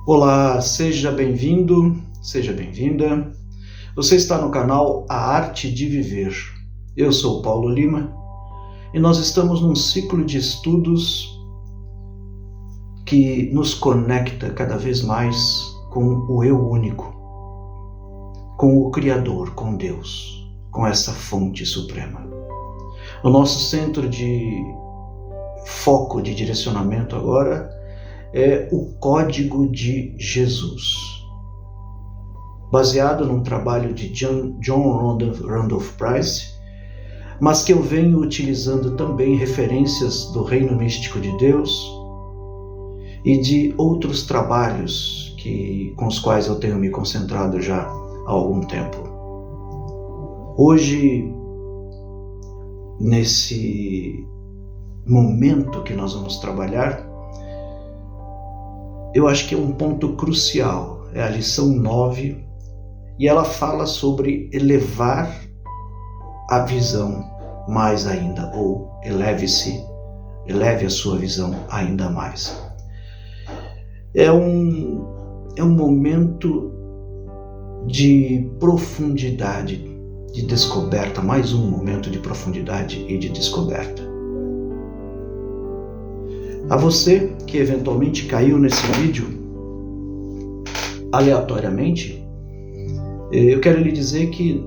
Olá, seja bem-vindo, seja bem-vinda. Você está no canal A Arte de Viver. Eu sou o Paulo Lima e nós estamos num ciclo de estudos que nos conecta cada vez mais com o Eu Único, com o Criador, com Deus, com essa fonte suprema. O nosso centro de foco, de direcionamento agora é o Código de Jesus, baseado num trabalho de John Randolph Price, mas que eu venho utilizando também referências do Reino Místico de Deus e de outros trabalhos com os quais eu tenho me concentrado já há algum tempo. Hoje, nesse momento que nós vamos trabalhar, eu acho que é um ponto crucial, é a lição 9, e ela fala sobre elevar a visão mais ainda, ou eleve a sua visão ainda mais. É um momento de profundidade, de descoberta, mais um momento de profundidade e de descoberta. A você que eventualmente caiu nesse vídeo aleatoriamente, eu quero lhe dizer que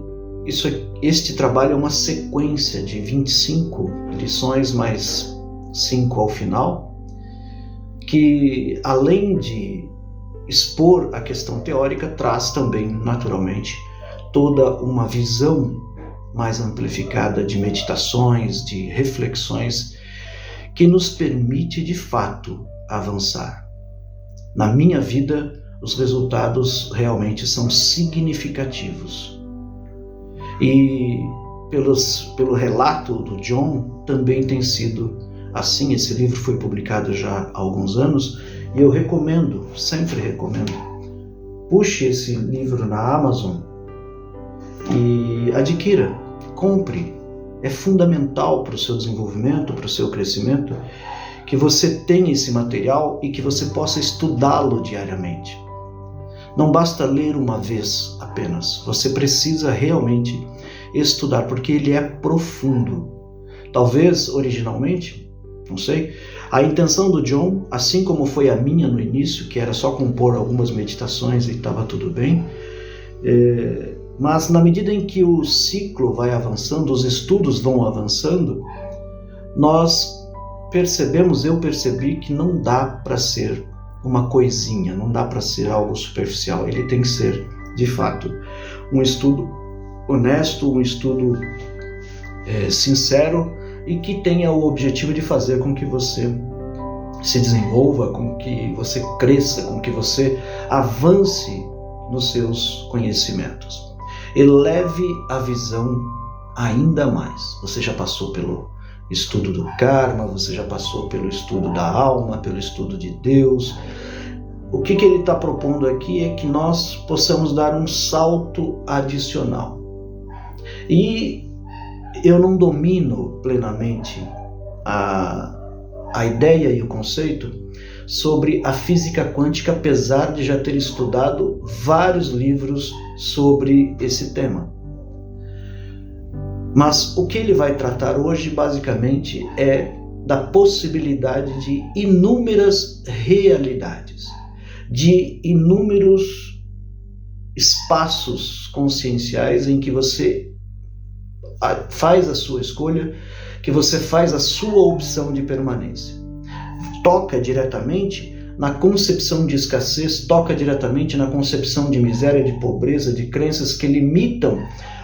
este trabalho é uma sequência de 25 lições mais 5 ao final, que além de expor a questão teórica, traz também, naturalmente, toda uma visão mais amplificada de meditações, de reflexões, que nos permite, de fato, avançar. Na minha vida, os resultados realmente são significativos. E pelo relato do John, também tem sido assim. Esse livro foi publicado já há alguns anos e eu recomendo, sempre recomendo, puxe esse livro na Amazon e adquira, compre. É fundamental para o seu desenvolvimento, para o seu crescimento, que você tenha esse material e que você possa estudá-lo diariamente. Não basta ler uma vez apenas, você precisa realmente estudar, porque ele é profundo. Talvez, originalmente, não sei, a intenção do John, assim como foi a minha no início, que era só compor algumas meditações e estava tudo bem, mas na medida em que o ciclo vai avançando, os estudos vão avançando, eu percebi que não dá para ser uma coisinha, não dá para ser algo superficial. Ele tem que ser, de fato, um estudo honesto, um estudo sincero e que tenha o objetivo de fazer com que você se desenvolva, com que você cresça, com que você avance nos seus conhecimentos. Eleve a visão ainda mais. Você já passou pelo estudo do karma, você já passou pelo estudo da alma, pelo estudo de Deus. O que ele está propondo aqui é que nós possamos dar um salto adicional. E eu não domino plenamente a ideia e o conceito sobre a física quântica, apesar de já ter estudado vários livros sobre esse tema. Mas o que ele vai tratar hoje, basicamente, é da possibilidade de inúmeras realidades, de inúmeros espaços conscienciais em que você faz a sua escolha, que você faz a sua opção de permanência. Toca diretamente na concepção de escassez, toca diretamente na concepção de miséria, de pobreza, de crenças que limitam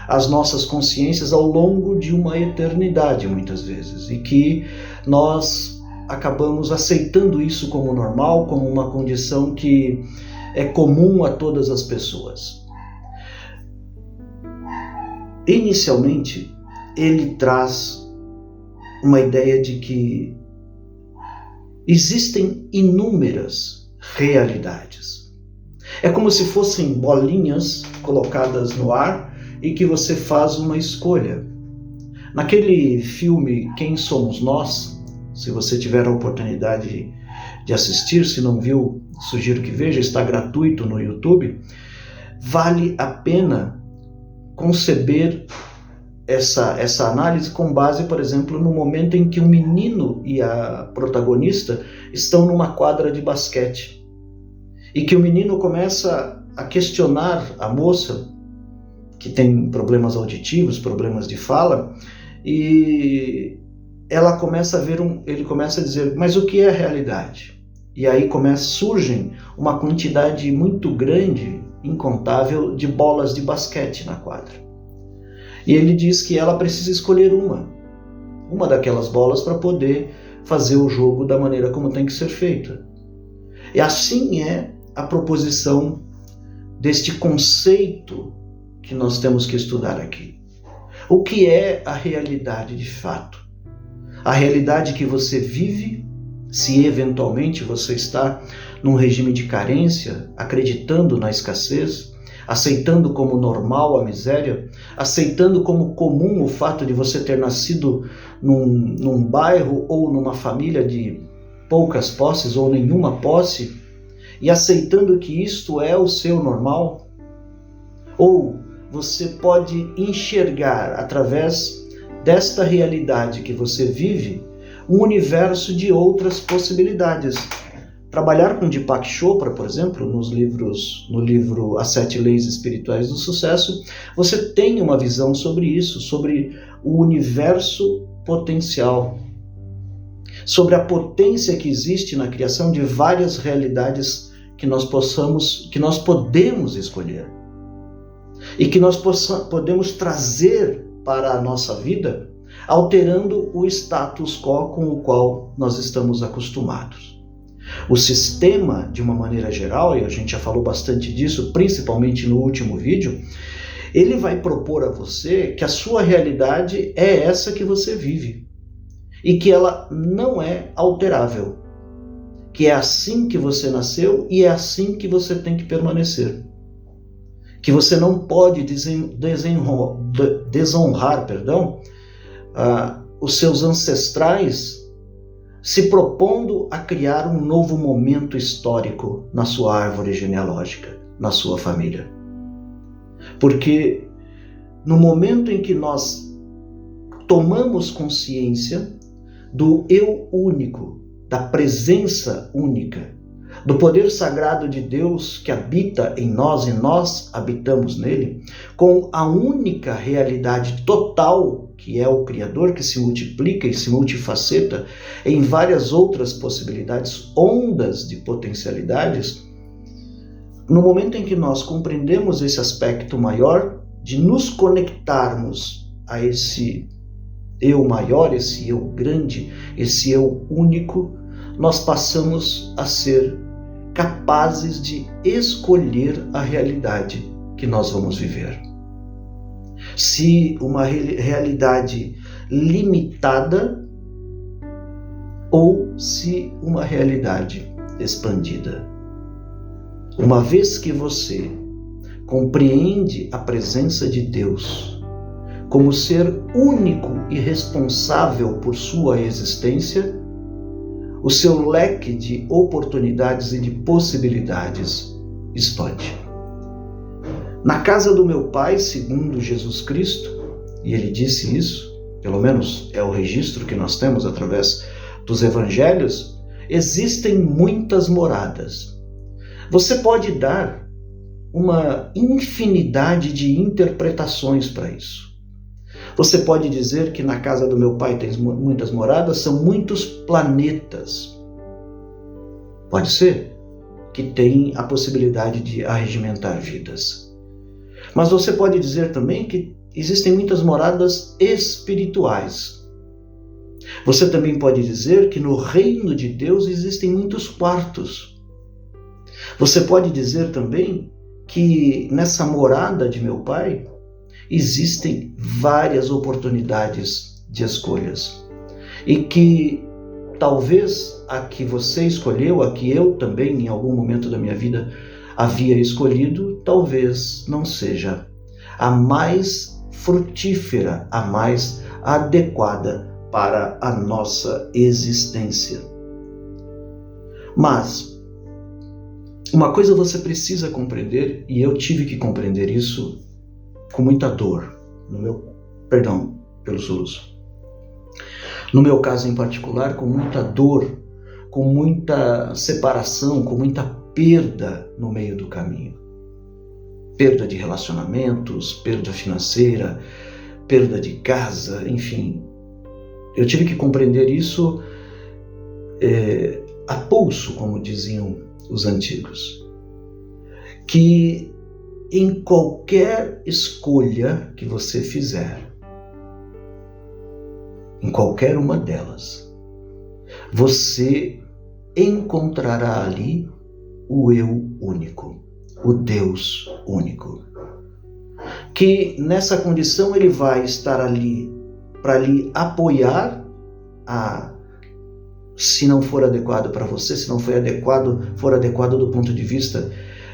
as nossas consciências ao longo de uma eternidade, muitas vezes, e que nós acabamos aceitando isso como normal, como uma condição que é comum a todas as pessoas. Inicialmente, ele traz uma ideia de que existem inúmeras realidades. É como se fossem bolinhas colocadas no ar e que você faz uma escolha. Naquele filme Quem Somos Nós, se você tiver a oportunidade de assistir. Se não viu, sugiro que veja, está gratuito no YouTube. Vale a pena conceber essa análise com base, por exemplo, no momento em que o menino e a protagonista estão numa quadra de basquete e que o menino começa a questionar a moça, que tem problemas auditivos, problemas de fala, e ela começa a ele começa a dizer, mas o que é a realidade? E aí surgem uma quantidade muito grande, incontável, de bolas de basquete na quadra. E ele diz que ela precisa escolher uma daquelas bolas para poder fazer o jogo da maneira como tem que ser feita. E assim é a proposição deste conceito que nós temos que estudar aqui. O que é a realidade de fato? A realidade que você vive, se eventualmente você está num regime de carência, acreditando na escassez, aceitando como normal a miséria, aceitando como comum o fato de você ter nascido num bairro ou numa família de poucas posses ou nenhuma posse, e aceitando que isto é o seu normal? Ou você pode enxergar, através desta realidade que você vive, um universo de outras possibilidades? Trabalhar com Deepak Chopra, por exemplo, no livro As 7 Leis Espirituais do Sucesso, você tem uma visão sobre isso, sobre o universo potencial, sobre a potência que existe na criação de várias realidades que nós podemos escolher e que nós podemos trazer para a nossa vida, alterando o status quo com o qual nós estamos acostumados. O sistema, de uma maneira geral, e a gente já falou bastante disso, principalmente no último vídeo, ele vai propor a você que a sua realidade é essa que você vive e que ela não é alterável, que é assim que você nasceu e é assim que você tem que permanecer, que você não pode desonrar os seus ancestrais, se propondo a criar um novo momento histórico na sua árvore genealógica, na sua família. Porque no momento em que nós tomamos consciência do eu único, da presença única, do poder sagrado de Deus que habita em nós e nós habitamos nele, com a única realidade total que é o Criador, que se multiplica e se multifaceta em várias outras possibilidades, ondas de potencialidades, no momento em que nós compreendemos esse aspecto maior de nos conectarmos a esse eu maior, esse eu grande, esse eu único, nós passamos a ser capazes de escolher a realidade que nós vamos viver. Se uma realidade limitada ou se uma realidade expandida. Uma vez que você compreende a presença de Deus como ser único e responsável por sua existência, o seu leque de oportunidades e de possibilidades expande. Na casa do meu Pai, segundo Jesus Cristo, e ele disse isso, pelo menos é o registro que nós temos através dos evangelhos, existem muitas moradas. Você pode dar uma infinidade de interpretações para isso. Você pode dizer que na casa do meu Pai tem muitas moradas, são muitos planetas. Pode ser que tem a possibilidade de arregimentar vidas. Mas você pode dizer também que existem muitas moradas espirituais. Você também pode dizer que no reino de Deus existem muitos quartos. Você pode dizer também que nessa morada de meu Pai existem várias oportunidades de escolhas. E que talvez a que você escolheu, a que eu também em algum momento da minha vida havia escolhido, talvez não seja a mais frutífera, a mais adequada para a nossa existência. Mas uma coisa você precisa compreender, e eu tive que compreender isso com muita dor, perdão pelo soluço. No meu caso em particular, com muita dor, com muita separação, com muita perda no meio do caminho. Perda de relacionamentos, perda financeira, perda de casa, enfim. Eu tive que compreender isso a pulso, como diziam os antigos. Que em qualquer escolha que você fizer, em qualquer uma delas, você encontrará ali o eu único, o Deus único. Que nessa condição ele vai estar ali para lhe apoiar se não for adequado para você, se não for adequado do ponto de vista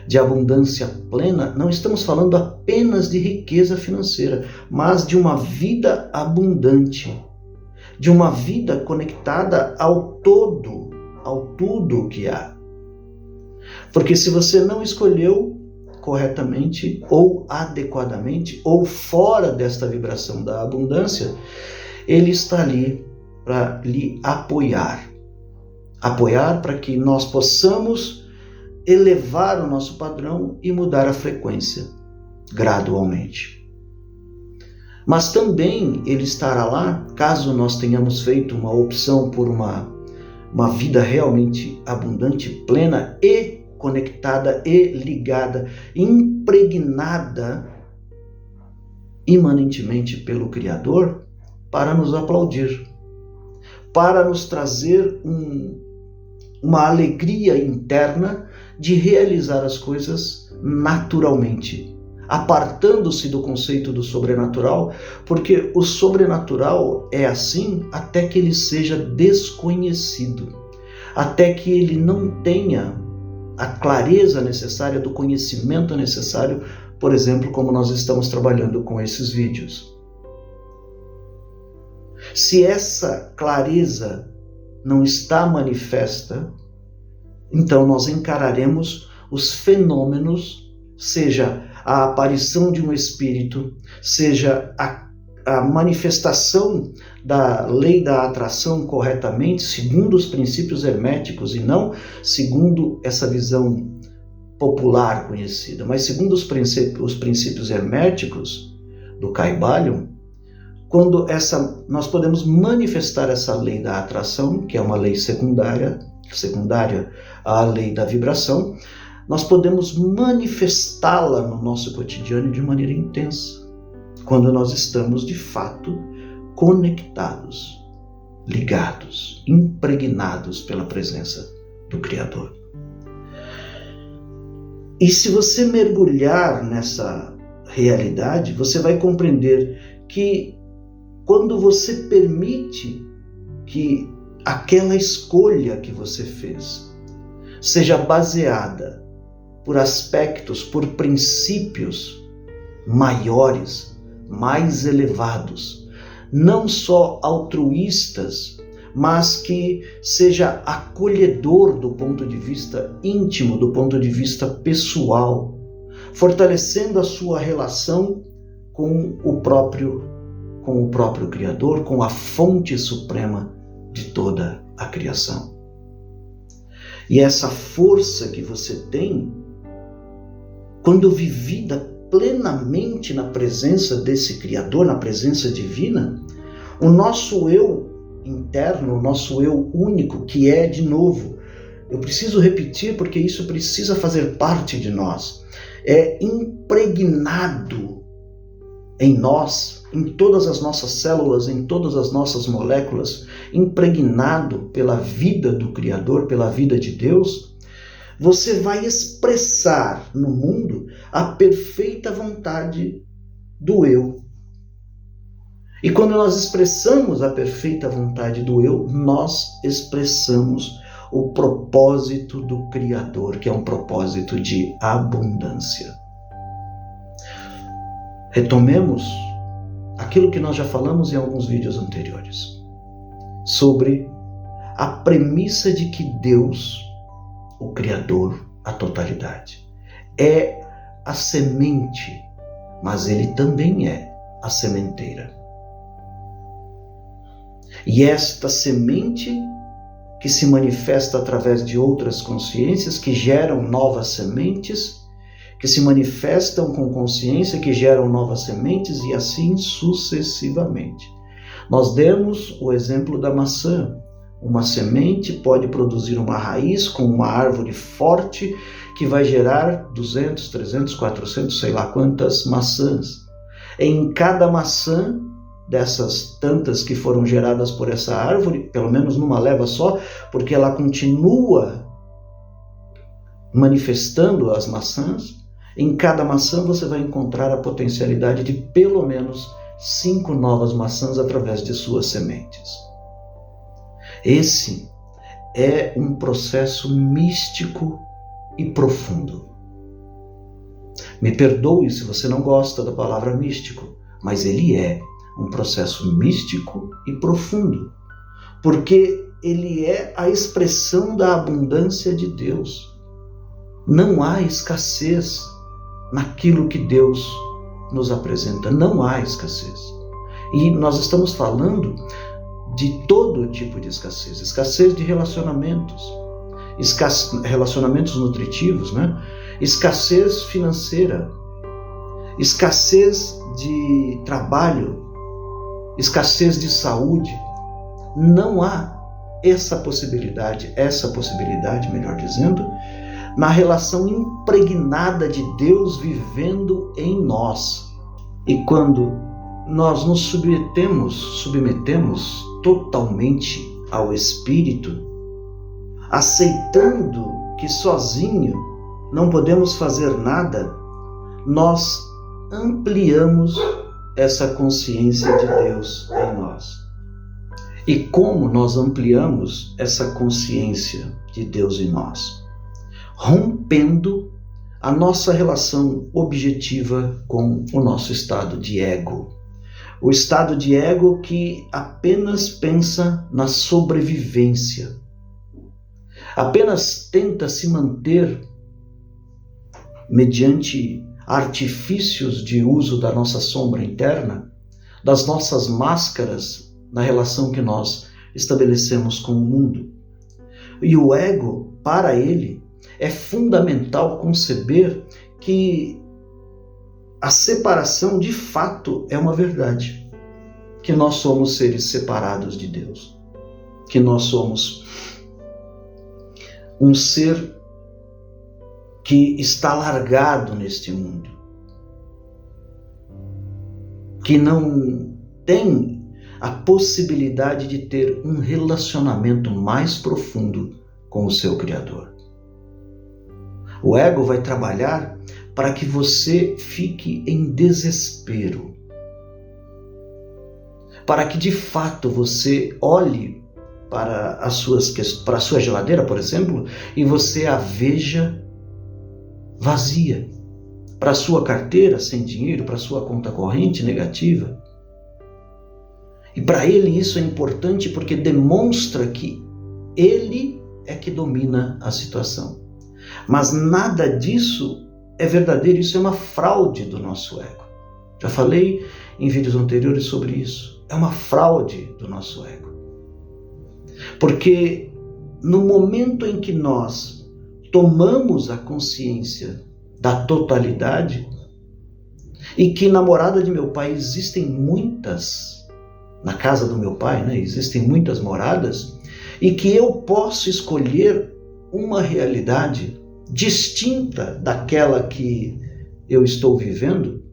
de abundância plena, não estamos falando apenas de riqueza financeira, mas de uma vida abundante, de uma vida conectada ao todo, ao tudo que há. Porque se você não escolheu corretamente ou adequadamente ou fora desta vibração da abundância, ele está ali para lhe apoiar para que nós possamos elevar o nosso padrão e mudar a frequência gradualmente. Mas também ele estará lá, caso nós tenhamos feito uma opção por uma vida realmente abundante, plena e conectada e ligada, impregnada imanentemente pelo Criador, para nos aplaudir, para nos trazer uma alegria interna de realizar as coisas naturalmente, apartando-se do conceito do sobrenatural, porque o sobrenatural é assim até que ele seja desconhecido, até que ele não tenha a clareza necessária do conhecimento necessário, por exemplo, como nós estamos trabalhando com esses vídeos. Se essa clareza não está manifesta, então nós encararemos os fenômenos, seja a aparição de um espírito, seja a manifestação da lei da atração corretamente, segundo os princípios herméticos e não segundo essa visão popular conhecida, mas segundo os princípios herméticos do Kybalion, quando nós podemos manifestar essa lei da atração, que é uma lei secundária à lei da vibração, nós podemos manifestá-la no nosso cotidiano de maneira intensa, quando nós estamos de fato conectados, ligados, impregnados pela presença do Criador. E se você mergulhar nessa realidade, você vai compreender que quando você permite que aquela escolha que você fez seja baseada por aspectos, por princípios maiores, mais elevados, não só altruístas, mas que seja acolhedor do ponto de vista íntimo, do ponto de vista pessoal, fortalecendo a sua relação com o próprio Criador, com a fonte suprema de toda a criação. E essa força que você tem, quando vivida plenamente na presença desse Criador, na presença divina, o nosso eu interno, o nosso eu único, que é, de novo, eu preciso repetir porque isso precisa fazer parte de nós, é impregnado em nós, em todas as nossas células, em todas as nossas moléculas, impregnado pela vida do Criador, pela vida de Deus, você vai expressar no mundo a perfeita vontade do eu. E quando nós expressamos a perfeita vontade do eu, nós expressamos o propósito do Criador, que é um propósito de abundância. Retomemos aquilo que nós já falamos em alguns vídeos anteriores, sobre a premissa de que Deus o Criador, a totalidade. É a semente, mas ele também é a sementeira. E esta semente que se manifesta através de outras consciências que geram novas sementes, que se manifestam com consciência, que geram novas sementes e assim sucessivamente. Nós demos o exemplo da maçã. Uma semente pode produzir uma raiz com uma árvore forte que vai gerar 200, 300, 400, sei lá quantas maçãs. Em cada maçã, dessas tantas que foram geradas por essa árvore, pelo menos numa leva só, porque ela continua manifestando as maçãs, em cada maçã você vai encontrar a potencialidade de pelo menos 5 novas maçãs através de suas sementes. Esse é um processo místico e profundo. Me perdoe se você não gosta da palavra místico, mas ele é um processo místico e profundo, porque ele é a expressão da abundância de Deus. Não há escassez naquilo que Deus nos apresenta, não há escassez. E nós estamos falando de todo tipo de escassez, escassez de relacionamentos, relacionamentos nutritivos, né? Escassez financeira, escassez de trabalho, escassez de saúde. Não há essa possibilidade, melhor dizendo, na relação impregnada de Deus vivendo em nós. E quando nós nos submetemos totalmente ao Espírito, aceitando que sozinho não podemos fazer nada, nós ampliamos essa consciência de Deus em nós. E como nós ampliamos essa consciência de Deus em nós? Rompendo a nossa relação objetiva com o nosso estado de ego. O estado de ego que apenas pensa na sobrevivência, apenas tenta se manter mediante artifícios de uso da nossa sombra interna, das nossas máscaras na relação que nós estabelecemos com o mundo. E o ego, para ele, é fundamental conceber que a separação de fato é uma verdade, que nós somos seres separados de Deus, que nós somos um ser que está largado neste mundo, que não tem a possibilidade de ter um relacionamento mais profundo com o seu Criador. O ego vai trabalhar para que você fique em desespero, para que de fato você olhe para a sua geladeira, por exemplo, e você a veja vazia, para a sua carteira sem dinheiro, para a sua conta corrente negativa. E para ele isso é importante porque demonstra que ele é que domina a situação. Mas nada disso é verdadeiro, isso é uma fraude do nosso ego. Já falei em vídeos anteriores sobre isso. É uma fraude do nosso ego. Porque no momento em que nós tomamos a consciência da totalidade, e que na morada de meu pai existem muitas, na casa do meu pai, né, existem muitas moradas, e que eu posso escolher uma realidade distinta daquela que eu estou vivendo,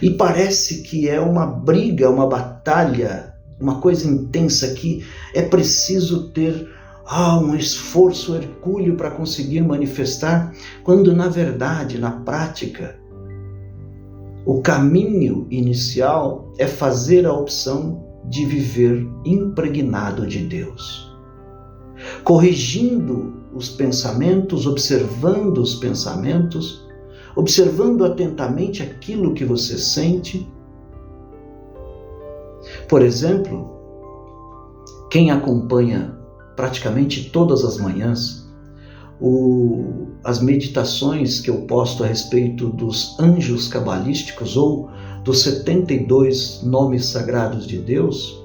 e parece que é uma briga, uma batalha, uma coisa intensa que é preciso ter um esforço hercúleo para conseguir manifestar, quando na verdade, na prática, o caminho inicial é fazer a opção de viver impregnado de Deus, corrigindo os pensamentos, observando os pensamentos, observando atentamente aquilo que você sente. Por exemplo, quem acompanha praticamente todas as manhãs as meditações que eu posto a respeito dos anjos cabalísticos ou dos 72 nomes sagrados de Deus,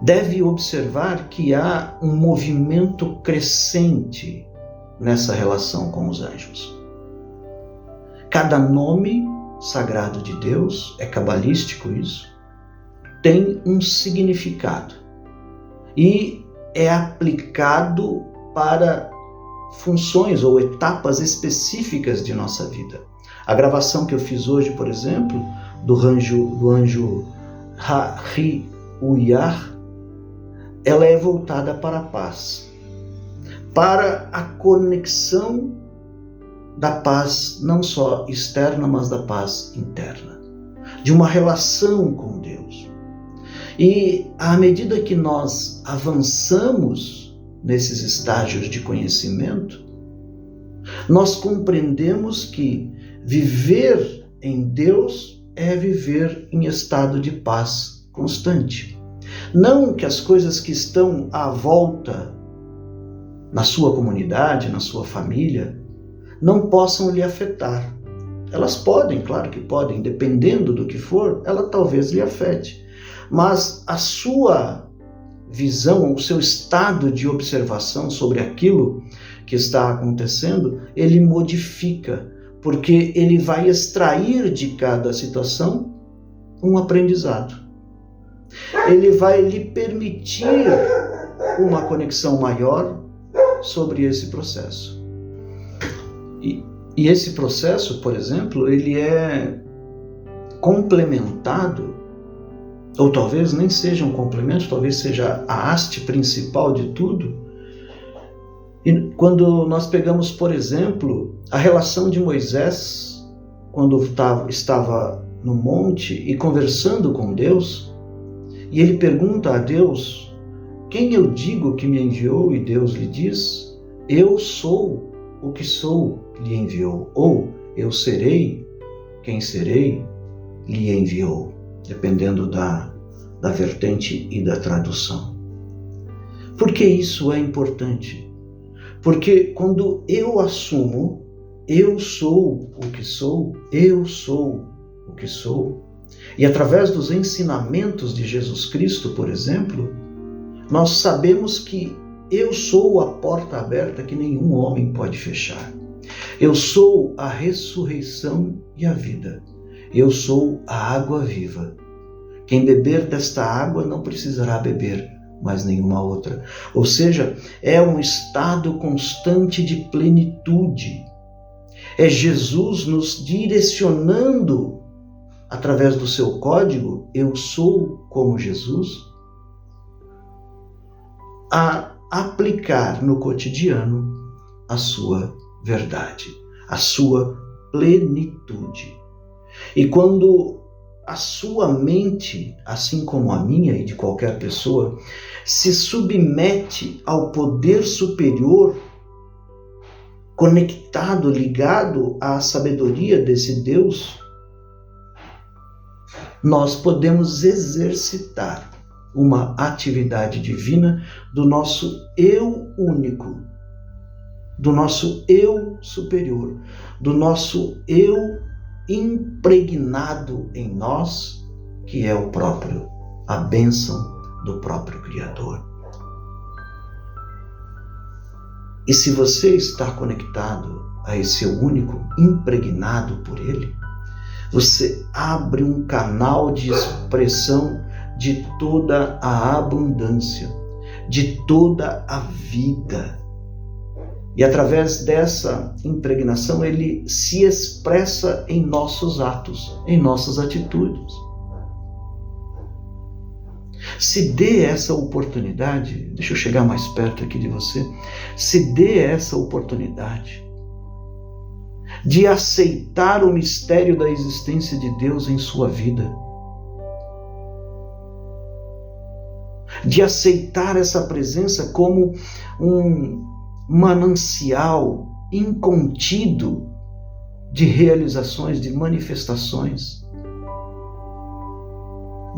deve observar que há um movimento crescente nessa relação com os anjos. Cada nome sagrado de Deus, é cabalístico isso, tem um significado e é aplicado para funções ou etapas específicas de nossa vida. A gravação que eu fiz hoje, por exemplo, do anjo Ha-ri-u-yar, ela é voltada para a paz, para a conexão da paz, não só externa, mas da paz interna, de uma relação com Deus. E à medida que nós avançamos nesses estágios de conhecimento, nós compreendemos que viver em Deus é viver em estado de paz constante. Não que as coisas que estão à volta, na sua comunidade, na sua família, não possam lhe afetar. Elas podem, claro que podem, dependendo do que for, ela talvez lhe afete. Mas a sua visão, o seu estado de observação sobre aquilo que está acontecendo, ele modifica, porque ele vai extrair de cada situação um aprendizado. Ele vai lhe permitir uma conexão maior sobre esse processo. E esse processo, por exemplo, ele é complementado, ou talvez nem seja um complemento, talvez seja a haste principal de tudo. E quando nós pegamos, por exemplo, a relação de Moisés, quando estava no monte e conversando com Deus, e ele pergunta a Deus: quem eu digo que me enviou? E Deus lhe diz: eu sou o que sou, lhe enviou. Ou eu serei quem serei, lhe enviou, dependendo da vertente e da tradução. Por que isso é importante? Porque quando eu assumo, eu sou o que sou, eu sou o que sou, e através dos ensinamentos de Jesus Cristo, por exemplo, nós sabemos que eu sou a porta aberta que nenhum homem pode fechar. Eu sou a ressurreição e a vida. Eu sou a água viva. Quem beber desta água não precisará beber mais nenhuma outra. Ou seja, é um estado constante de plenitude. É Jesus nos direcionando através do seu código, eu sou como Jesus, a aplicar no cotidiano a sua verdade, a sua plenitude. E quando a sua mente, assim como a minha e de qualquer pessoa, se submete ao poder superior, conectado, ligado à sabedoria desse Deus, nós podemos exercitar uma atividade divina do nosso eu único, do nosso eu superior, do nosso eu impregnado em nós, que é o próprio, a bênção do próprio Criador. E se você está conectado a esse eu único, impregnado por ele, você abre um canal de expressão de toda a abundância, de toda a vida. E através dessa impregnação, ele se expressa em nossos atos, em nossas atitudes. Se dê essa oportunidade, deixa eu chegar mais perto aqui de você, se dê essa oportunidade de aceitar o mistério da existência de Deus em sua vida, de aceitar essa presença como um manancial incontido de realizações, de manifestações.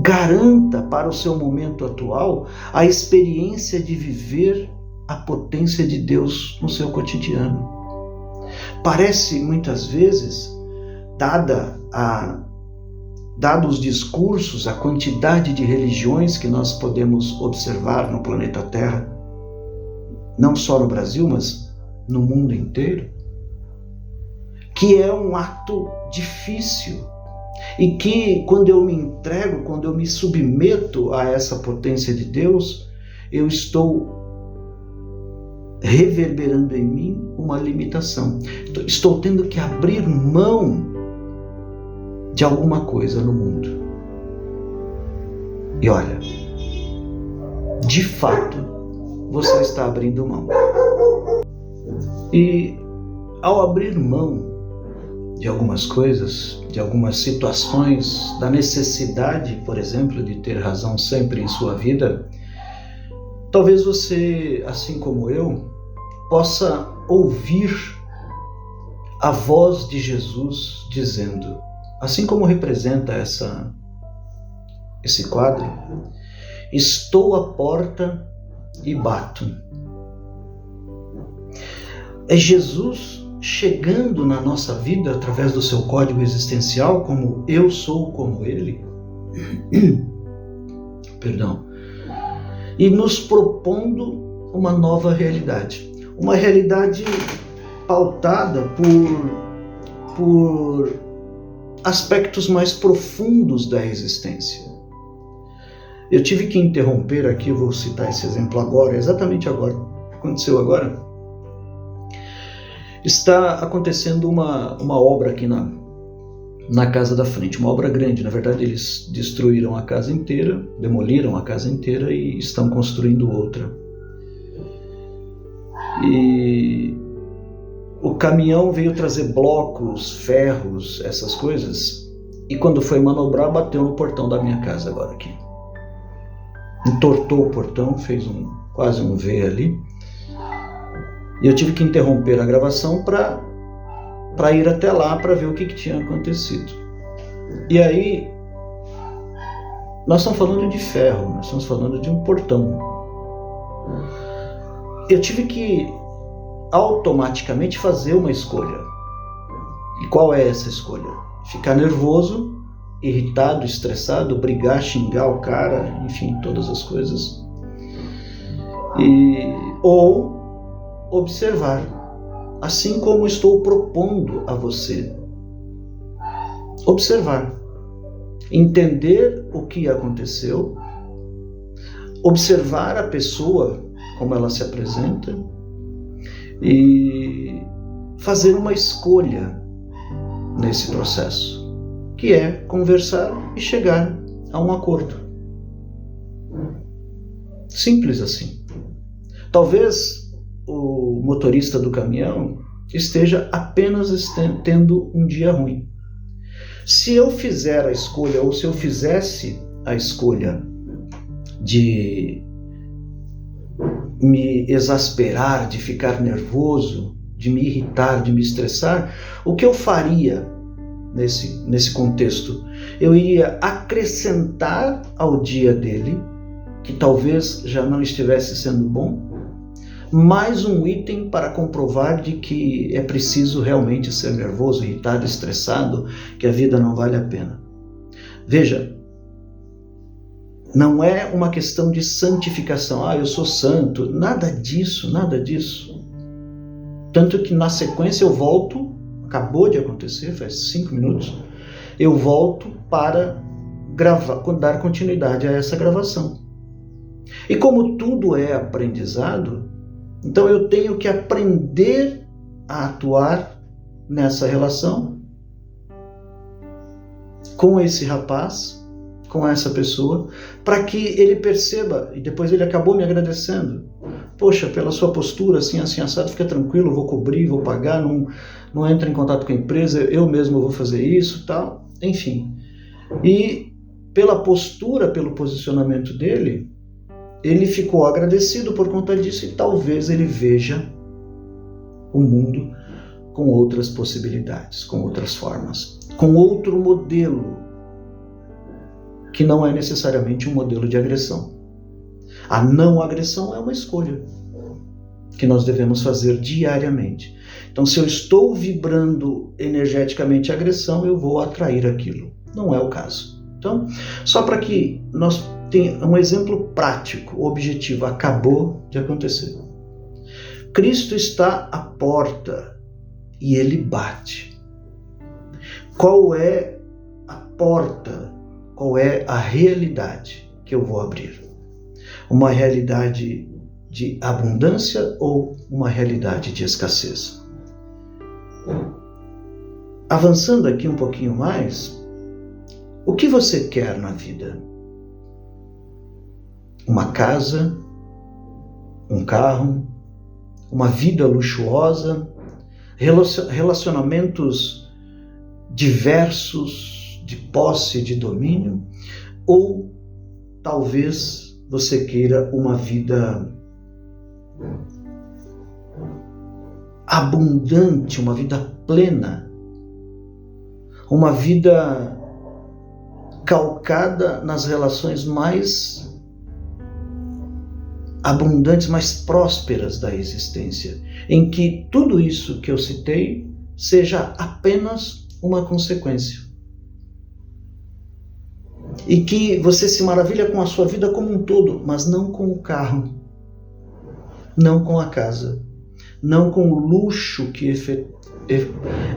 Garanta para o seu momento atual a experiência de viver a potência de Deus no seu cotidiano. Parece muitas vezes, dados os discursos, a quantidade de religiões que nós podemos observar no planeta Terra, não só no Brasil, mas no mundo inteiro, que é um ato difícil e que, quando eu me entrego, quando eu me submeto a essa potência de Deus, eu estou reverberando em mim uma limitação. Estou tendo que abrir mão de alguma coisa no mundo. E olha, de fato, você está abrindo mão. E ao abrir mão de algumas coisas, de algumas situações, da necessidade, por exemplo, de ter razão sempre em sua vida, talvez você, assim como eu, possa ouvir a voz de Jesus dizendo, assim como representa esse quadro, estou à porta e bato. É Jesus chegando na nossa vida através do seu código existencial, como eu sou como Ele, perdão, e nos propondo uma nova realidade. Uma realidade pautada por aspectos mais profundos da existência. Eu tive que interromper aqui, eu vou citar esse exemplo agora, exatamente agora, aconteceu agora. Está acontecendo uma obra aqui na casa da frente, uma obra grande. Na verdade, eles destruíram a casa inteira, demoliram a casa inteira e estão construindo outra. E o caminhão veio trazer blocos, ferros, essas coisas, e quando foi manobrar, bateu no portão da minha casa agora aqui. Entortou o portão, fez quase um V ali. E eu tive que interromper a gravação para ir até lá para ver o que tinha acontecido. E aí, nós estamos falando de ferro, nós estamos falando de um portão. Eu tive que automaticamente fazer uma escolha. E qual é essa escolha? Ficar nervoso, irritado, estressado, brigar, xingar o cara, enfim, todas as coisas. Ou observar, assim como estou propondo a você. Observar, entender o que aconteceu, observar a pessoa, como ela se apresenta, e fazer uma escolha nesse processo, que é conversar e chegar a um acordo. Simples assim. Talvez o motorista do caminhão esteja apenas tendo um dia ruim. Se eu fizer a escolha, ou se eu fizesse a escolha de me exasperar, de ficar nervoso, de me irritar, de me estressar, o que eu faria nesse contexto? Eu iria acrescentar ao dia dele, que talvez já não estivesse sendo bom, mais um item para comprovar de que é preciso realmente ser nervoso, irritado, estressado, que a vida não vale a pena. Veja, não é uma questão de santificação, eu sou santo, nada disso. Tanto que na sequência eu volto, acabou de acontecer, faz 5 minutos, eu volto para dar continuidade a essa gravação. E como tudo é aprendizado, então eu tenho que aprender a atuar nessa relação com esse rapaz, com essa pessoa, para que ele perceba, e depois ele acabou me agradecendo. Poxa, pela sua postura, assim assado, fica tranquilo, eu vou cobrir, vou pagar, não entra em contato com a empresa, eu mesmo vou fazer isso, tal, enfim. E pela postura, pelo posicionamento dele, ele ficou agradecido por conta disso e talvez ele veja o mundo com outras possibilidades, com outras formas, com outro modelo, que não é necessariamente um modelo de agressão. A não agressão é uma escolha. que nós devemos fazer diariamente. Então, se eu estou vibrando energeticamente agressão, eu vou atrair aquilo. Não é o caso. Então, só para que nós tenhamos um exemplo prático, objetivo, acabou de acontecer. Cristo está à porta e ele bate. Qual é a porta? Qual é a realidade que eu vou abrir? Uma realidade de abundância ou uma realidade de escassez? Avançando aqui um pouquinho mais, o que você quer na vida? Uma casa, um carro, uma vida luxuosa, relacionamentos diversos de posse, de domínio, ou talvez você queira uma vida abundante, uma vida plena, uma vida calcada nas relações mais abundantes, mais prósperas da existência, em que tudo isso que eu citei seja apenas uma consequência. E que você se maravilha com a sua vida como um todo, mas não com o carro, não com a casa, não com o luxo que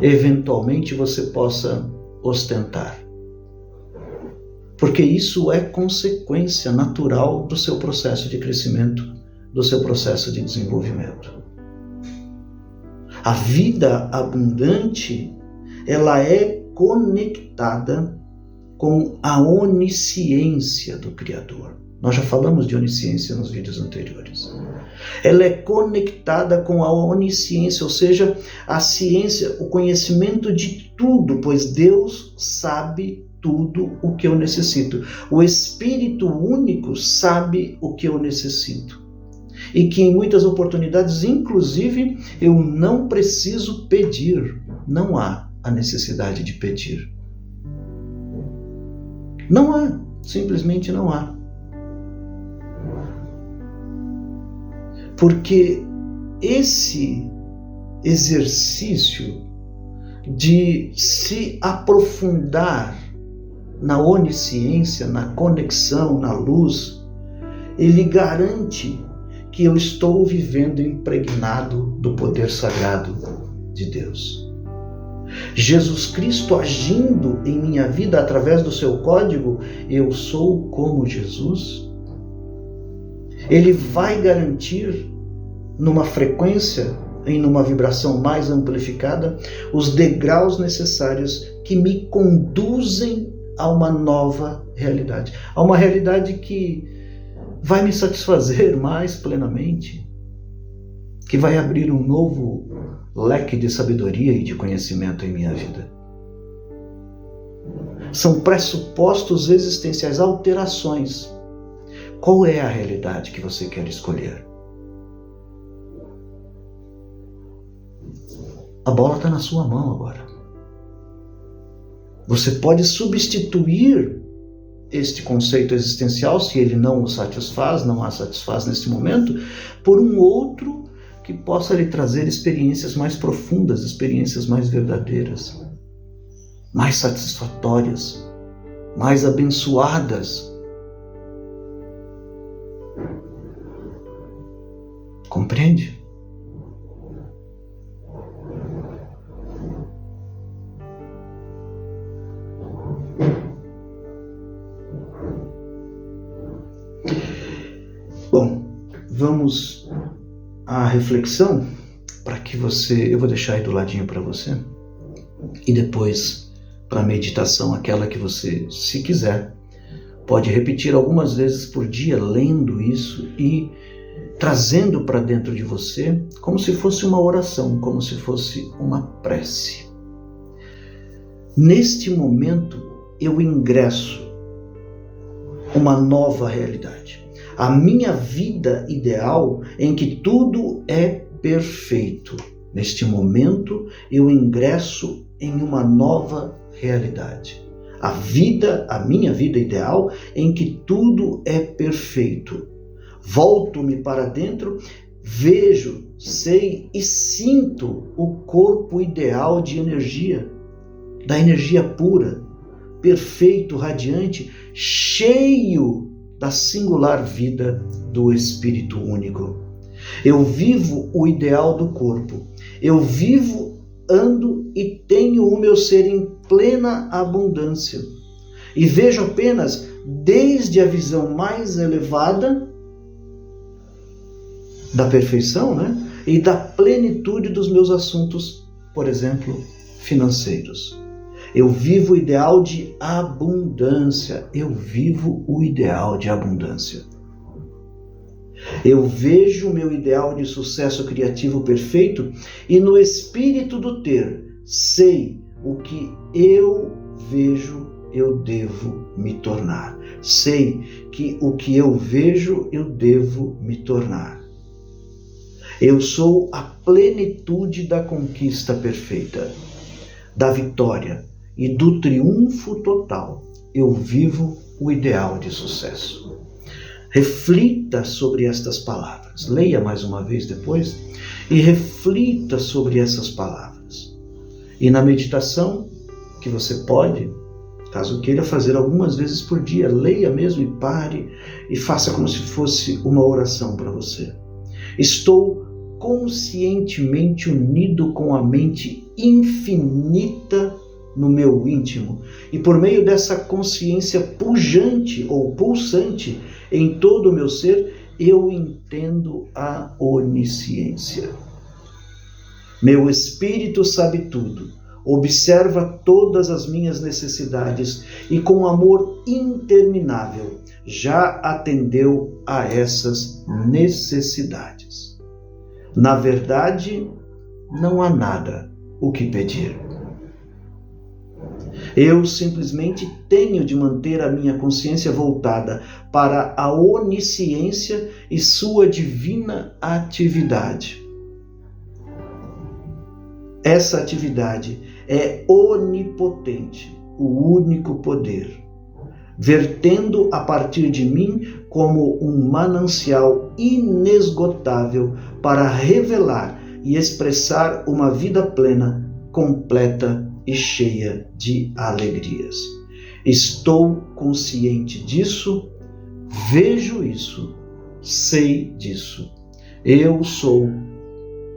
eventualmente você possa ostentar. Porque isso é consequência natural do seu processo de crescimento, do seu processo de desenvolvimento. A vida abundante, ela é conectada com a onisciência do Criador. Nós já falamos de onisciência nos vídeos anteriores. Ela é conectada com a onisciência, ou seja, a ciência, o conhecimento de tudo, pois Deus sabe tudo o que eu necessito. O Espírito único sabe o que eu necessito. E que em muitas oportunidades, inclusive, eu não preciso pedir. Não há a necessidade de pedir. Não há, simplesmente não há. Porque esse exercício de se aprofundar na onisciência, na conexão, na luz, ele garante que eu estou vivendo impregnado do poder sagrado de Deus. Jesus Cristo agindo em minha vida através do seu código, eu sou como Jesus. Ele vai garantir, numa frequência e numa vibração mais amplificada, os degraus necessários que me conduzem a uma nova realidade. A uma realidade que vai me satisfazer mais plenamente, que vai abrir um novo leque de sabedoria e de conhecimento em minha vida. São pressupostos existenciais, alterações. Qual é a realidade que você quer escolher? A bola está na sua mão agora. Você pode substituir este conceito existencial, se ele não o satisfaz, não a satisfaz nesse momento, por um outro que possa lhe trazer experiências mais profundas, experiências mais verdadeiras, mais satisfatórias, mais abençoadas. Compreende? Bom, vamos à reflexão para que você, eu vou deixar aí do ladinho para você, e depois para a meditação, aquela que você, se quiser, pode repetir algumas vezes por dia, lendo isso e trazendo para dentro de você como se fosse uma oração, como se fosse uma prece. Neste momento, eu ingresso uma nova realidade. A minha vida ideal em que tudo é perfeito. Neste momento, eu ingresso em uma nova realidade. A minha vida ideal em que tudo é perfeito. Volto-me para dentro, vejo, sei e sinto o corpo ideal de energia, da energia pura, perfeito, radiante, cheio da singular vida do Espírito único. Eu vivo o ideal do corpo. Eu vivo, ando e tenho o meu ser em plena abundância. E vejo apenas desde a visão mais elevada da perfeição, e da plenitude dos meus assuntos, por exemplo, financeiros. Eu vivo o ideal de abundância. Eu vivo o ideal de abundância. Eu vejo o meu ideal de sucesso criativo perfeito e no espírito do ter, sei o que eu vejo, eu devo me tornar. Sei que o que eu vejo, eu devo me tornar. Eu sou a plenitude da conquista perfeita, da vitória e do triunfo total. Eu vivo o ideal de sucesso. Reflita sobre estas palavras. Leia mais uma vez depois e reflita sobre essas palavras. E na meditação, que você pode, caso queira fazer algumas vezes por dia, leia mesmo e pare e faça como se fosse uma oração para você. Estou conscientemente unido com a mente infinita no meu íntimo, e por meio dessa consciência pujante ou pulsante em todo o meu ser, eu entendo a onisciência. Meu espírito sabe tudo, observa todas as minhas necessidades e com amor interminável já atendeu a essas necessidades. Na verdade, não há nada o que pedir. Eu simplesmente tenho de manter a minha consciência voltada para a onisciência e sua divina atividade. Essa atividade é onipotente, o único poder, vertendo a partir de mim como um manancial inesgotável para revelar e expressar uma vida plena, completa e cheia de alegrias. Estou consciente disso, vejo isso, sei disso. Eu sou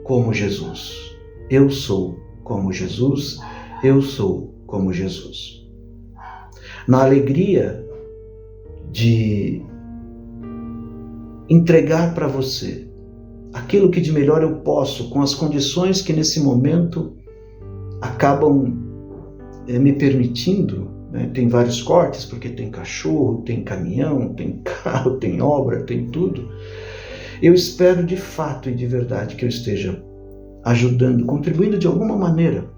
como Jesus. Eu sou como Jesus. Eu sou como Jesus. Na alegria de entregar para você aquilo que de melhor eu posso, com as condições que nesse momento acabam me permitindo, Tem vários cortes, porque tem cachorro, tem caminhão, tem carro, tem obra, tem tudo. Eu espero de fato e de verdade que eu esteja ajudando, contribuindo de alguma maneira,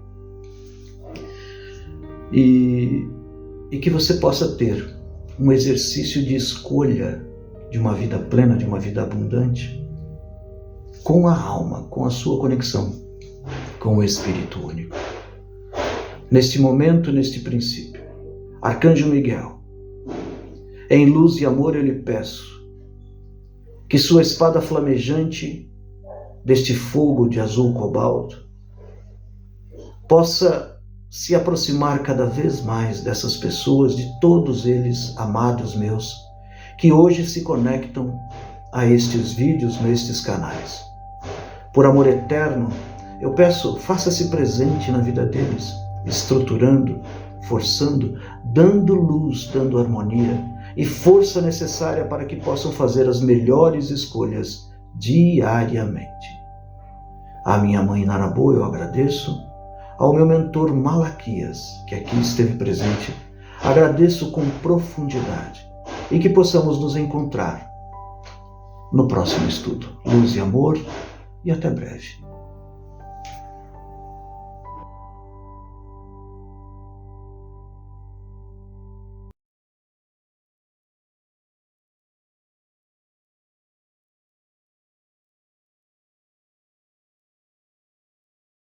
e que você possa ter um exercício de escolha de uma vida plena, de uma vida abundante, com a alma, com a sua conexão com o Espírito único. Neste momento, neste princípio, Arcanjo Miguel, em luz e amor eu lhe peço que sua espada flamejante deste fogo de azul cobalto possa se aproximar cada vez mais dessas pessoas, de todos eles, amados meus, que hoje se conectam a estes vídeos, nestes canais. Por amor eterno, eu peço, faça-se presente na vida deles, estruturando, forçando, dando luz, dando harmonia e força necessária para que possam fazer as melhores escolhas diariamente. À minha mãe Narabô eu agradeço, ao meu mentor Malaquias, que aqui esteve presente, agradeço com profundidade e que possamos nos encontrar no próximo estudo. Luz e amor e até breve.